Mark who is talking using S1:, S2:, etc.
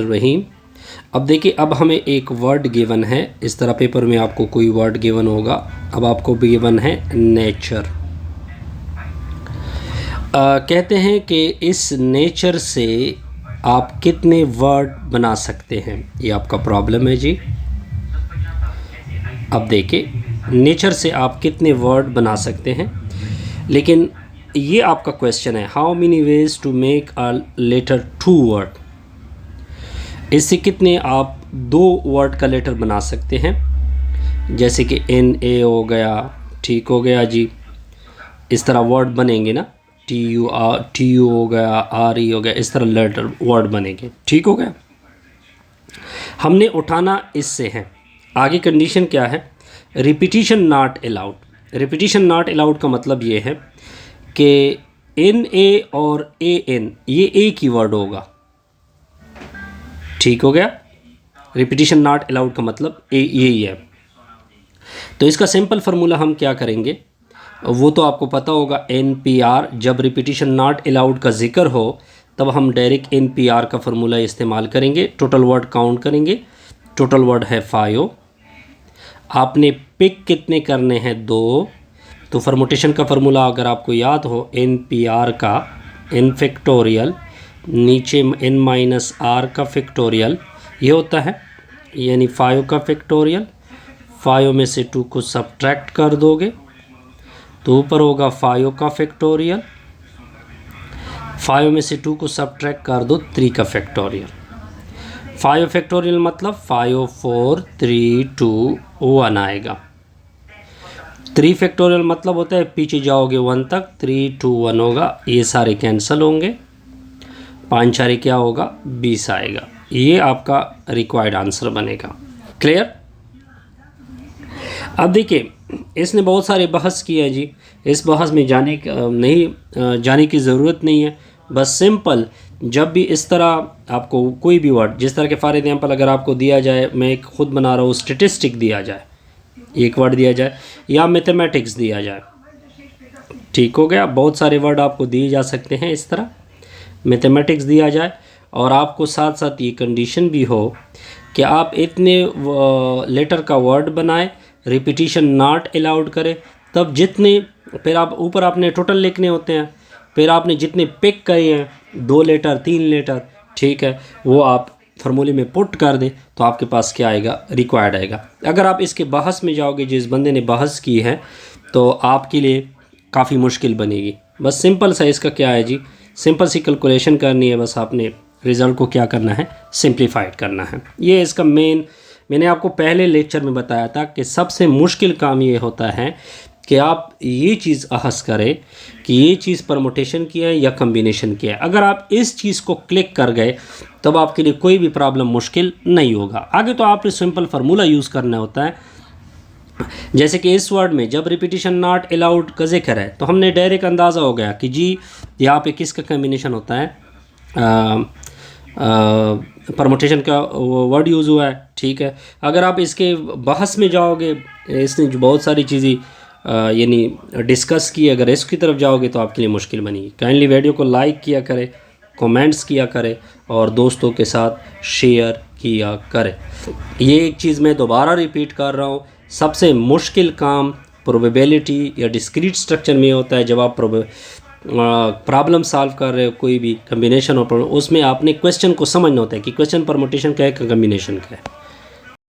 S1: बिस्मिल्लाहिर्रहमानिर्रहीम। अब देखिए, अब हमें एक वर्ड गिवन है। इस तरह पेपर में आपको कोई वर्ड गिवन होगा। अब आपको गिवन है नेचर। कहते हैं कि इस नेचर से आप कितने वर्ड बना सकते हैं, ये आपका प्रॉब्लम है जी। अब देखिए, नेचर से आप कितने वर्ड बना सकते हैं, लेकिन ये आपका क्वेश्चन है how many ways to make a letter to word. इससे कितने आप दो वर्ड का लेटर बना सकते हैं, जैसे कि NA हो गया, ठीक हो गया जी। इस तरह वर्ड बनेंगे ना, TU हो गया, RE हो गया, इस तरह लेटर वर्ड बनेंगे, ठीक हो गया। हमने उठाना इससे है। आगे कंडीशन क्या है, repetition not allowed. Repetition not allowed का मतलब ये है कि NA और AN ये एक ही वर्ड होगा, ठीक हो गया। रिपीटिशन नॉट अलाउड का मतलब यही है। तो इसका सिंपल फार्मूला हम क्या करेंगे, वो तो आपको पता होगा, NPR। जब रिपीटिशन नॉट अलाउड का जिक्र हो तब हम डायरेक्ट NPR का फार्मूला इस्तेमाल करेंगे। टोटल वर्ड काउंट करेंगे, टोटल वर्ड है 5। आपने पिक कितने करने हैं, 2। तो परमुटेशन का फार्मूला अगर आपको याद हो, NPR का n फैक्टोरियल नीचे n-r का फैक्टोरियल, ये होता है यानी 5 का फैक्टोरियल। 5 में से 2 को सब्ट्रैक्ट कर दोगे तो ऊपर होगा 5 का फैक्टोरियल। 5 में से 2 को सब्ट्रैक्ट कर दो 3 का फैक्टोरियल। 5 फैक्टोरियल मतलब 5 4 3 2 1 आएगा। 3 फैक्टोरियल मतलब होता है पीछे जाओगे 1 तक, 3 2 1 होगा, ये सारे कैंसिल होंगे, 5 4 क्या होगा, 20 आएगा। ये आपका रिक्वायर्ड आंसर बनेगा। क्लियर। अब देखिए, इसने बहुत सारे बहस किया जी। इस बहस में जाने की ज़रूरत नहीं है। बस सिंपल, जब भी इस तरह आपको कोई भी वर्ड, जिस तरह के फॉर एग्जांपल अगर आपको दिया जाए, मैं एक खुद बना रहा हूँ, स्टेटिस्टिक दिया जाए, एक वर्ड दिया जाए, या मैथमेटिक्स दिया जाए, ठीक हो गया। बहुत सारे वर्ड आपको दिए जा सकते हैं इस तरह। मैथमेटिक्स दिया जाए और आपको साथ साथ ये कंडीशन भी हो कि आप इतने लेटर का वर्ड बनाएं, रिपीटिशन नॉट अलाउड करें, तब जितने, फिर आप ऊपर आपने टोटल लिखने होते हैं, फिर आपने जितने पिक करे हैं 2 लेटर 3 लेटर, ठीक है, वो आप फार्मूले में पुट कर दें तो आपके पास क्या आएगा, रिक्वायर्ड आएगा। अगर आप इसके बहस में जाओगे, जिस बंदे ने बहस की है, तो आपके लिए काफ़ी मुश्किल बनेगी। बस सिंपल सा इसका क्या है जी, सिंपल सी कैलकुलेशन करनी है, बस आपने रिज़ल्ट को क्या करना है, सिंप्लीफाइड करना है। ये इसका मैंने आपको पहले लेक्चर में बताया था कि सबसे मुश्किल काम ये होता है कि आप ये चीज़ अहस करें कि ये चीज़ परमुटेशन की है या कम्बिनेशन की है। अगर आप इस चीज़ को क्लिक कर गए तब आपके लिए कोई भी प्रॉब्लम मुश्किल नहीं होगा। आगे तो आपने सिंपल फार्मूला यूज़ करना होता है। जैसे कि इस वर्ड में जब रिपीटिशन नॉट अलाउड का जिक्र है तो हमने डायरेक्ट अंदाज़ा हो गया कि जी यहाँ पे किसका कम्बिनेशन होता है, परमुटेशन का वर्ड यूज़ हुआ है, ठीक है। अगर आप इसके बहस में जाओगे, इसने जो बहुत सारी चीज़ें यानी डिस्कस की, अगर इसकी तरफ जाओगे तो आपके लिए मुश्किल बनेगी। काइंडली वीडियो को लाइक किया करें, कमेंट्स किया करें और दोस्तों के साथ शेयर किया करें। ये एक चीज़ मैं दोबारा रिपीट कर रहा हूँ, सबसे मुश्किल काम प्रोबेबिलिटी या डिस्क्रीट स्ट्रक्चर में होता है। जब आप प्रॉब्लम सॉल्व कर रहे हो, कोई भी कम्बिनेशन और प्रॉब्लम, उसमें आपने क्वेश्चन को समझना होता है कि क्वेश्चन परमुटेशन क्या है, कम्बिनेशन क्या है।